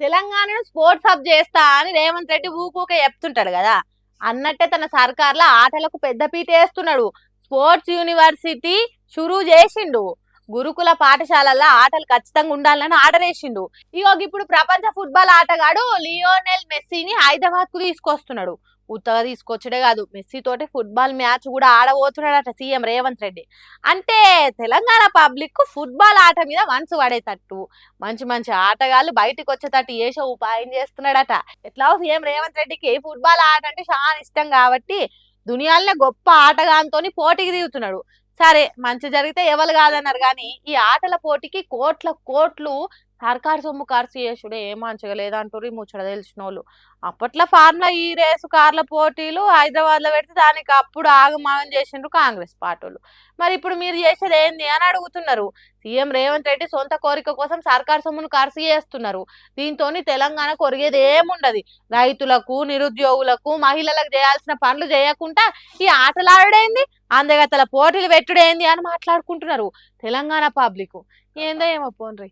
తెలంగాణను sports hub చేస్తా అని రేవంత్ రెడ్డి ఊకూకే చెప్తుంటాడు కదా. అన్నట్టే తన సర్కార్లో ఆటలకు పెద్దపీట వేస్తున్నాడు. స్పోర్ట్స్ యూనివర్సిటీ షురూ చేసిండు. గురుకుల పాఠశాలల్లో ఆటలు ఖచ్చితంగా ఉండాలని ఆర్డర్ వేసిండు. ఇగో ఇప్పుడు ప్రపంచ ఫుట్బాల్ ఆటగాడు లియోనెల్ మెస్సీని హైదరాబాద్ కు తీసుకొస్తున్నాడు. ఉత్తగా తీసుకొచ్చడే కాదు, మెస్సీ తోటి ఫుట్బాల్ మ్యాచ్ కూడా ఆడబోతున్నాడట సీఎం రేవంత్ రెడ్డి. అంటే తెలంగాణ పబ్లిక్ కు ఫుట్బాల్ ఆట మీద మనసు పడేటట్టు, మంచి మంచి ఆటగాళ్ళు బయటకు వచ్చేటట్టు చేసే ఉపాయం చేస్తున్నాడట. ఎట్లా సీఎం రేవంత్ రెడ్డికి ఫుట్బాల్ ఆట అంటే చాలా ఇష్టం కాబట్టి దునియాలోనే గొప్ప ఆటగాంతోని పోటీకి దిగుతున్నాడు. సరే, మంచి జరిగితే ఎవరు కాదన్నారు కానీ ఈ ఆటల పోటీకి కోట్ల కోట్లు సర్కారు సొమ్ము ఖర్చు చేసుడే ఏం మంచిగా లేదంటారు ఈ ముచ్చట తెలిసిన వాళ్ళు. అప్పట్లో ఫార్ములా ఈ రేసు కార్ల పోటీలు హైదరాబాద్ లో పెడితే దానికి అప్పుడు ఆగమాగం చేసిండ్రు కాంగ్రెస్ పార్టీలు. మరి ఇప్పుడు మీరు చేసేది ఏంది అని అడుగుతున్నారు. సీఎం రేవంత్ రెడ్డి సొంత కోరిక కోసం సర్కారు సొమ్మును ఖర్చు చేస్తున్నారు. దీంతో తెలంగాణ కొరిగేది ఏముండదు. రైతులకు, నిరుద్యోగులకు, మహిళలకు చేయాల్సిన పనులు చేయకుండా ఈ ఆటలాడేంది, అందగతల పోటీలు పెట్టుడేంది అని మాట్లాడుకుంటున్నారు తెలంగాణ పబ్లిక్. ఏందో ఏమో పోన్రి.